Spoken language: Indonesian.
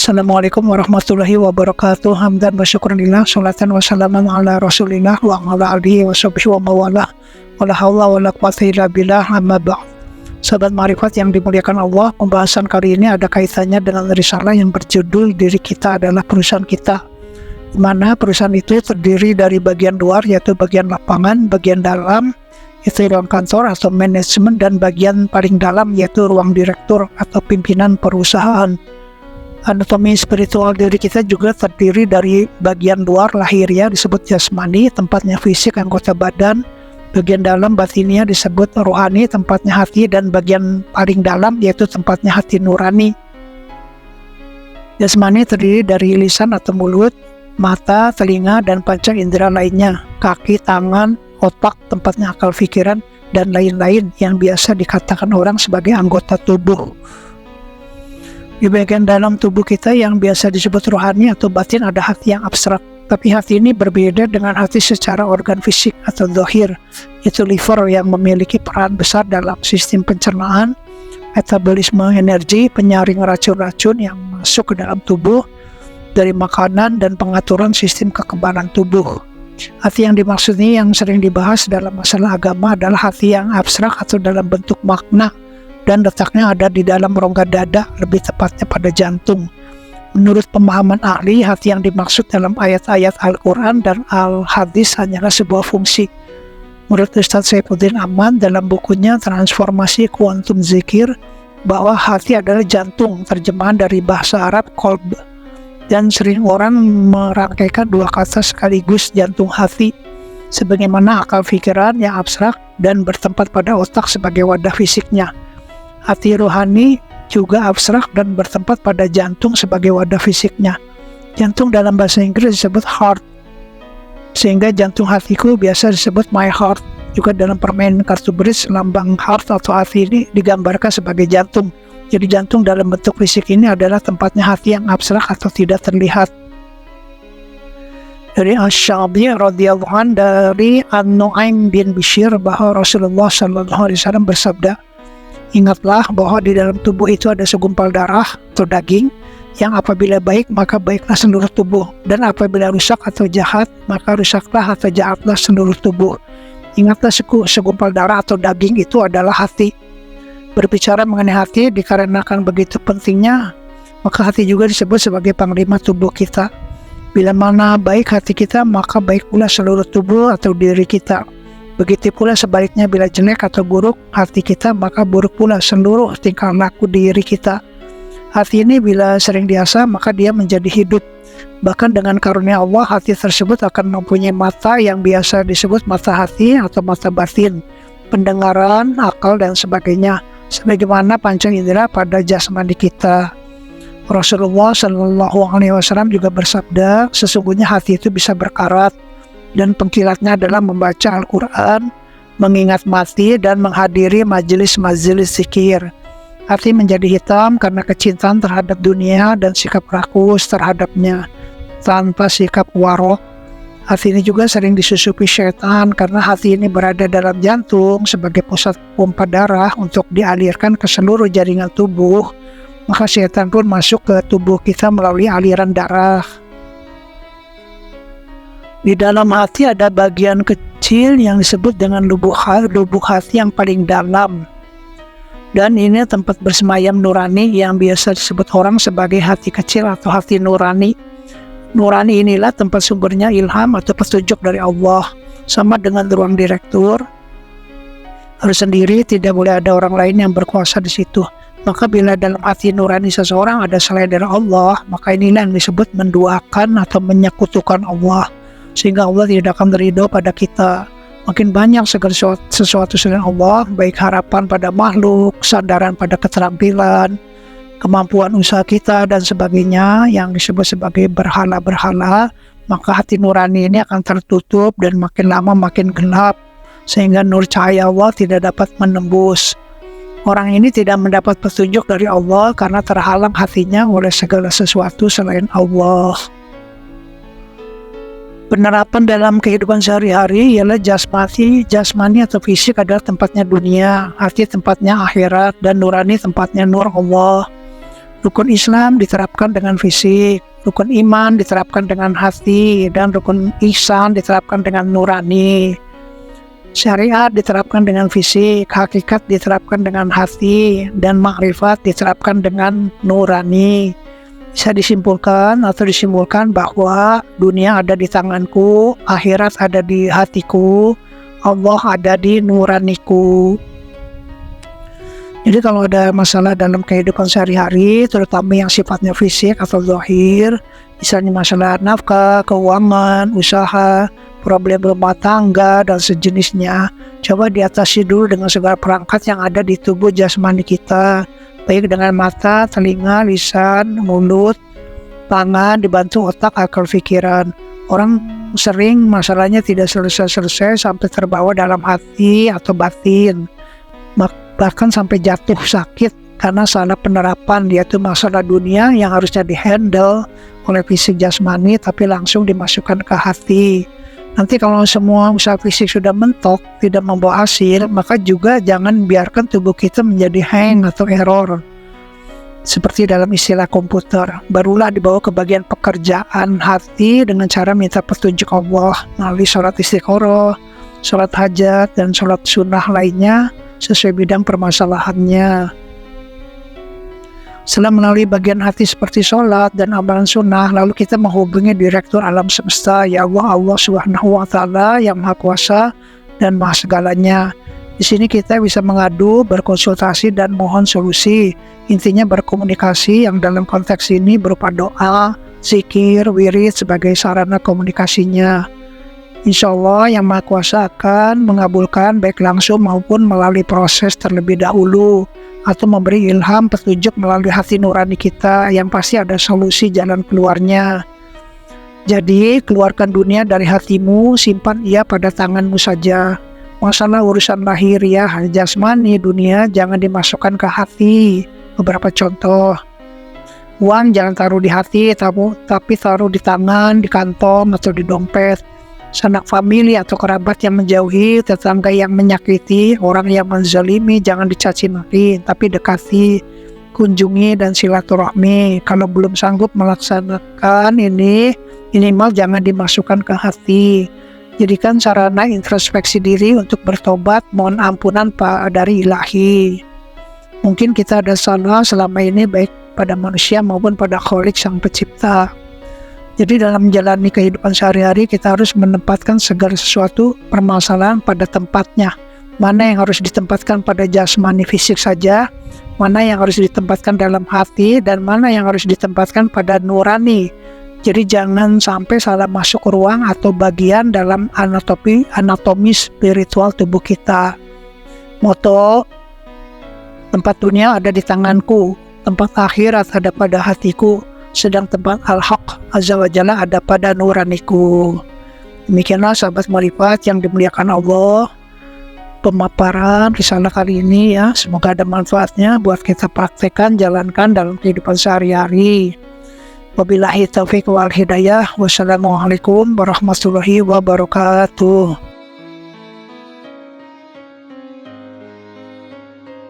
Assalamualaikum warahmatullahi wabarakatuh. Hamdan wa syukranillah, sholatan wa salaman ala rasulillah wa ala alihi wa sahbihi wa mawalah. Wala hawla wala quwwata illa billah, amma ba'd. Sahabat Ma'rifat yang dimuliakan Allah, pembahasan kali ini ada kaitannya dengan risalah yang berjudul Diri Kita Adalah Perusahaan Kita, di mana perusahaan itu terdiri dari bagian luar yaitu bagian lapangan, bagian dalam yaitu ruang kantor atau manajemen, dan bagian paling dalam yaitu ruang direktur atau pimpinan perusahaan. Anatomi spiritual diri kita juga terdiri dari bagian luar lahiriah disebut jasmani, tempatnya fisik anggota badan, bagian dalam batinnya disebut rohani, tempatnya hati, dan bagian paling dalam yaitu tempatnya hati nurani. Jasmani terdiri dari lisan atau mulut, mata, telinga, dan panca indera lainnya, kaki, tangan, otak, tempatnya akal pikiran, dan lain-lain yang biasa dikatakan orang sebagai anggota tubuh. Di bagian dalam tubuh kita yang biasa disebut rohani atau batin ada hati yang abstrak. Tapi hati ini berbeda dengan hati secara organ fisik atau zahir, yaitu liver yang memiliki peran besar dalam sistem pencernaan, metabolisme energi, penyaring racun-racun yang masuk ke dalam tubuh dari makanan, dan pengaturan sistem kekebalan tubuh. Hati yang dimaksud ini yang sering dibahas dalam masalah agama adalah hati yang abstrak atau dalam bentuk makna, dan letaknya ada di dalam rongga dada, lebih tepatnya pada jantung. Menurut pemahaman ahli, hati yang dimaksud dalam ayat-ayat Al-Quran dan Al-Hadis hanyalah sebuah fungsi. Menurut Ustaz Saifuddin Aman dalam bukunya Transformasi Kuantum Zikir, bahwa hati adalah jantung, terjemahan dari bahasa Arab qalb, dan sering orang merangkaikan dua kata sekaligus, jantung hati, sebagaimana akal pikiran yang abstrak dan bertempat pada otak sebagai wadah fisiknya. Hati rohani juga abstrak dan bertempat pada jantung sebagai wadah fisiknya. Jantung dalam bahasa Inggris disebut heart, sehingga jantung hatiku biasa disebut my heart. Juga dalam permainan kartu bridge, lambang heart atau hati ini digambarkan sebagai jantung. Jadi jantung dalam bentuk fisik ini adalah tempatnya hati yang abstrak atau tidak terlihat. Dari Asy-Sya'bi radhiyallahu anhu dari An-Nu'aim bin Bishir bahwa Rasulullah SAW bersabda, "Ingatlah bahwa di dalam tubuh itu ada segumpal darah atau daging, yang apabila baik maka baiklah seluruh tubuh, dan apabila rusak atau jahat maka rusaklah atau jahatlah seluruh tubuh. Ingatlah segumpal darah atau daging itu adalah hati." Berbicara mengenai hati dikarenakan begitu pentingnya, maka hati juga disebut sebagai panglima tubuh kita. Bila mana baik hati kita, maka baik pula seluruh tubuh atau diri kita. Begitu pula sebaliknya, bila jelek atau buruk hati kita, maka buruk pula seluruh tingkah laku diri kita. Hati ini bila sering diasah, maka dia menjadi hidup. Bahkan dengan karunia Allah, hati tersebut akan mempunyai mata yang biasa disebut mata hati atau mata batin, pendengaran, akal, dan sebagainya, sebagaimana panca indera pada jasmani kita. Rasulullah SAW juga bersabda, sesungguhnya hati itu bisa berkarat, dan pengkilatnya adalah membaca Al-Quran, mengingat mati, dan menghadiri majelis-majelis zikir. Hati menjadi hitam karena kecintaan terhadap dunia dan sikap rakus terhadapnya, tanpa sikap waro. Hati ini juga sering disusupi syaitan karena hati ini berada dalam jantung sebagai pusat pompa darah untuk dialirkan ke seluruh jaringan tubuh. Maka syaitan pun masuk ke tubuh kita melalui aliran darah. Di dalam hati ada bagian kecil yang disebut dengan lubuk hati yang paling dalam. Dan ini tempat bersemayam nurani yang biasa disebut orang sebagai hati kecil atau hati nurani. Nurani inilah tempat sumbernya ilham atau petunjuk dari Allah. Sama dengan ruang direktur, harus sendiri, tidak boleh ada orang lain yang berkuasa di situ. Maka bila dalam hati nurani seseorang ada selain dari Allah, maka inilah yang disebut menduakan atau menyekutukan Allah, sehingga Allah tidak akan ridho pada kita. Makin banyak segala sesuatu selain Allah, baik harapan pada makhluk, sandaran pada keterampilan, kemampuan usaha kita, dan sebagainya yang disebut sebagai berhala-berhala, maka hati nurani ini akan tertutup dan makin lama makin gelap, sehingga nur cahaya Allah tidak dapat menembus. Orang ini tidak mendapat petunjuk dari Allah karena terhalang hatinya oleh segala sesuatu selain Allah. Penerapan dalam kehidupan sehari-hari ialah jasmani atau fisik adalah tempatnya dunia, hati tempatnya akhirat, dan nurani tempatnya nur Allah. Rukun Islam diterapkan dengan fisik, rukun iman diterapkan dengan hati, dan rukun ihsan diterapkan dengan nurani. Syariat diterapkan dengan fisik, hakikat diterapkan dengan hati, dan makrifat diterapkan dengan nurani. Bisa disimpulkan bahwa dunia ada di tanganku, akhirat ada di hatiku, Allah ada di nuraniku. Jadi kalau ada masalah dalam kehidupan sehari-hari, terutama yang sifatnya fisik atau zahir, misalnya masalah nafkah, keuangan, usaha, problem rumah tangga, dan sejenisnya, coba diatasi dulu dengan segala perangkat yang ada di tubuh jasmani kita, baik dengan mata, telinga, lisan, mulut, tangan, dibantu otak, akal pikiran. Orang sering masalahnya tidak selesai-selesai sampai terbawa dalam hati atau batin, bahkan sampai jatuh sakit karena salah penerapan, yaitu masalah dunia yang harusnya dihandle oleh fisik jasmani tapi langsung dimasukkan ke hati. Nanti kalau semua usaha fisik sudah mentok, tidak membawa hasil, maka juga jangan biarkan tubuh kita menjadi hang atau error. Seperti dalam istilah komputer, barulah dibawa ke bagian pekerjaan hati dengan cara minta petunjuk Allah melalui sholat istiqoroh, sholat hajat, dan sholat sunnah lainnya sesuai bidang permasalahannya. Setelah melalui bagian hati seperti sholat dan amalan sunnah, lalu kita menghubungi Direktur Alam Semesta, ya Allah Subhanahu wa Ta'ala yang Maha Kuasa dan Maha Segalanya. Di sini kita bisa mengadu, berkonsultasi, dan mohon solusi. Intinya berkomunikasi yang dalam konteks ini berupa doa, zikir, wirid sebagai sarana komunikasinya. Insya Allah yang Maha Kuasa akan mengabulkan baik langsung maupun melalui proses terlebih dahulu, atau memberi ilham petunjuk melalui hati nurani kita yang pasti ada solusi jalan keluarnya. Jadi keluarkan dunia dari hatimu, simpan ia pada tanganmu saja. Masalah urusan lahiriah jasmani dunia jangan dimasukkan ke hati. Beberapa contoh: uang jangan taruh di hati, tapi taruh di tangan, di kantong, atau di dompet. Sanak famili atau kerabat yang menjauhi, tetangga yang menyakiti, orang yang menzalimi jangan dicaci maki, tapi dekati, kunjungi, dan silaturahmi. Kalau belum sanggup melaksanakan ini, minimal jangan dimasukkan ke hati. Jadikan sarana introspeksi diri untuk bertobat, mohon ampunan dari Ilahi. Mungkin kita ada salah selama ini baik pada manusia maupun pada Khalik Sang Pencipta. Jadi dalam menjalani kehidupan sehari-hari kita harus menempatkan segala sesuatu permasalahan pada tempatnya. Mana yang harus ditempatkan pada jasmani fisik saja, mana yang harus ditempatkan dalam hati, dan mana yang harus ditempatkan pada nurani. Jadi jangan sampai salah masuk ruang atau bagian dalam anatomi spiritual tubuh kita. Moto, tempat dunia ada di tanganku, tempat akhirat ada pada hatiku, sedang tempat Al-Haq Azza wa Jalla ada pada nuraniku. Demikianlah sahabat Marifat yang dimuliakan Allah, pemaparan risalah kali ini ya. Semoga ada manfaatnya buat kita praktekkan, jalankan dalam kehidupan sehari-hari. Wabillahi taufiq wal hidayah. Wassalamualaikum warahmatullahi wabarakatuh.